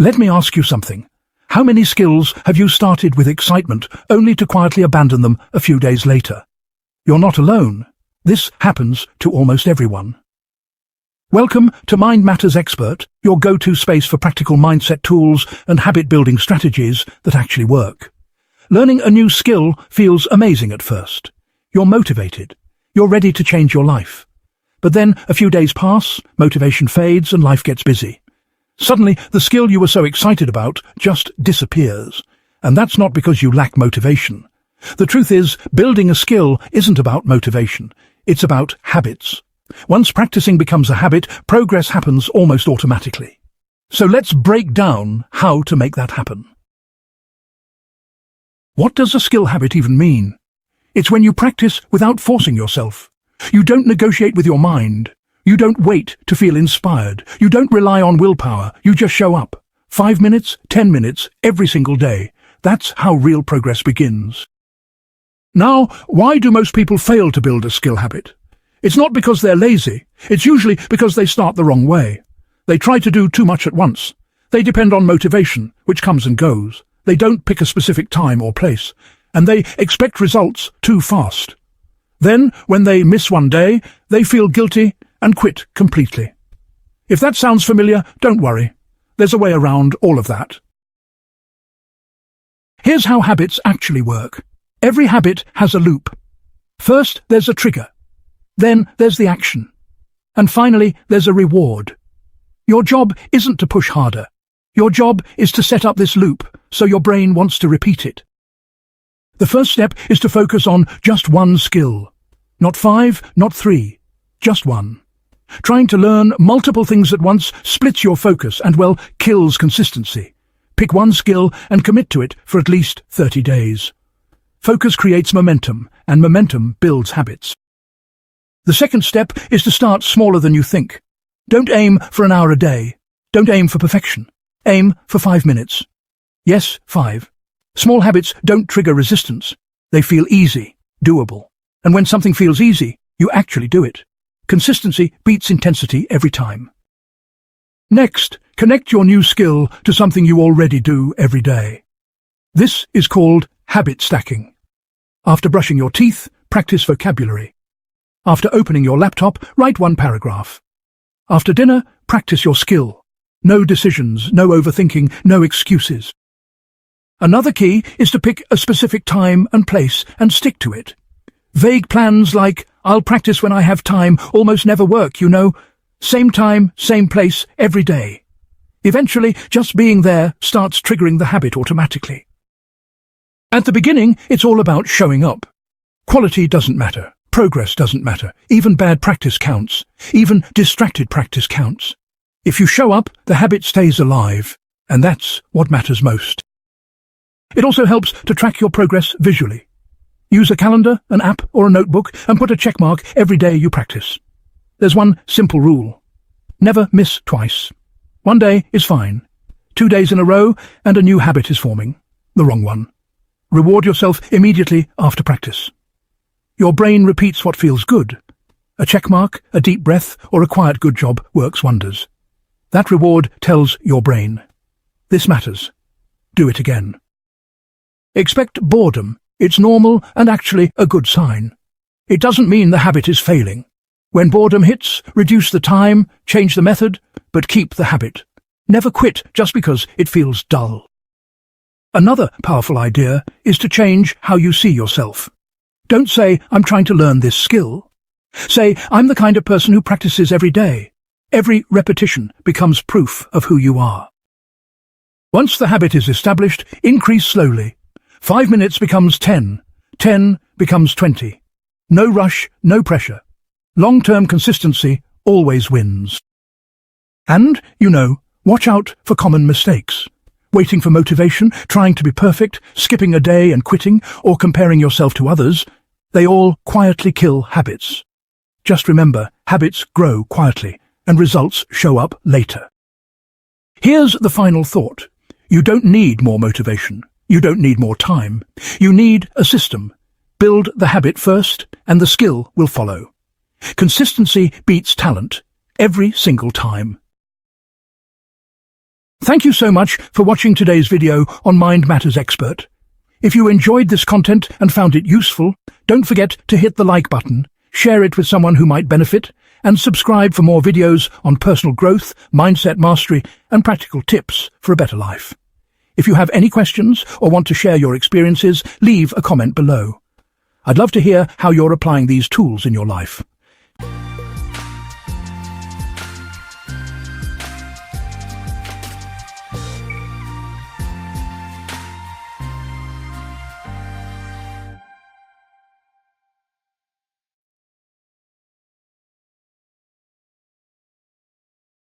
Let me ask you something. How many skills have you started with excitement only to quietly abandon them a few days later? You're not alone. This happens to almost everyone. Welcome to Mind Matters Expert, your go-to space for practical mindset tools and habit-building strategies that actually work. Learning a new skill feels amazing at first. You're motivated. You're ready to change your life. But then a few days pass, motivation fades, and life gets busy. Suddenly, the skill you were so excited about just disappears. And that's not because you lack motivation. The truth is, building a skill isn't about motivation. It's about habits. Once practicing becomes a habit, progress happens almost automatically. So let's break down how to make that happen. What does a skill habit even mean? It's when you practice without forcing yourself. You don't negotiate with your mind. You don't wait to feel inspired. You don't rely on willpower. You just show up. 5 minutes, 10 minutes, every single day. That's how real progress begins. Now, why do most people fail to build a skill habit? It's not because they're lazy. It's usually because they start the wrong way. They try to do too much at once. They depend on motivation, which comes and goes. They don't pick a specific time or place, and they expect results too fast. Then, when they miss one day, they feel guilty and quit completely. If that sounds familiar, don't worry. There's a way around all of that. Here's how habits actually work. Every habit has a loop. First, there's a trigger. Then, there's the action. And finally, there's a reward. Your job isn't to push harder. Your job is to set up this loop so your brain wants to repeat it. The first step is to focus on just one skill. Not 5, not 3, just one. Trying to learn multiple things at once splits your focus and, well, kills consistency. Pick one skill and commit to it for at least 30 days. Focus creates momentum, and momentum builds habits. The second step is to start smaller than you think. Don't aim for an hour a day. Don't aim for perfection. Aim for 5 minutes. Yes, 5. Small habits don't trigger resistance. They feel easy, doable. And when something feels easy, you actually do it. Consistency beats intensity every time. Next, connect your new skill to something you already do every day. This is called habit stacking. After brushing your teeth, practice vocabulary. After opening your laptop, write 1 paragraph. After dinner, practice your skill. No decisions, no overthinking, no excuses. Another key is to pick a specific time and place and stick to it. Vague plans like, I'll practice when I have time, almost never work, you know. Same time, same place, every day. Eventually, just being there starts triggering the habit automatically. At the beginning, it's all about showing up. Quality doesn't matter. Progress doesn't matter. Even bad practice counts. Even distracted practice counts. If you show up, the habit stays alive, and that's what matters most. It also helps to track your progress visually. Use a calendar, an app, or a notebook and put a check mark every day you practice. There's one simple rule. Never miss twice. 1 day is fine. 2 days in a row and a new habit is forming. The wrong one. Reward yourself immediately after practice. Your brain repeats what feels good. A check mark, a deep breath, or a quiet good job works wonders. That reward tells your brain, this matters. Do it again. Expect boredom. It's normal and actually a good sign. It doesn't mean the habit is failing. When boredom hits, reduce the time, change the method, but keep the habit. Never quit just because it feels dull. Another powerful idea is to change how you see yourself. Don't say, I'm trying to learn this skill. Say, I'm the kind of person who practices every day. Every repetition becomes proof of who you are. Once the habit is established, increase slowly. 5 minutes becomes 10. 10 becomes 20. No rush, no pressure. Long-term consistency always wins. And, watch out for common mistakes. Waiting for motivation, trying to be perfect, skipping a day and quitting, or comparing yourself to others, they all quietly kill habits. Just remember, habits grow quietly, and results show up later. Here's the final thought. You don't need more motivation. You don't need more time. You need a system. Build the habit first, and the skill will follow. Consistency beats talent every single time. Thank you so much for watching today's video on Mind Matters Expert. If you enjoyed this content and found it useful, don't forget to hit the like button, share it with someone who might benefit, and subscribe for more videos on personal growth, mindset mastery, and practical tips for a better life. If you have any questions or want to share your experiences, leave a comment below. I'd love to hear how you're applying these tools in your life.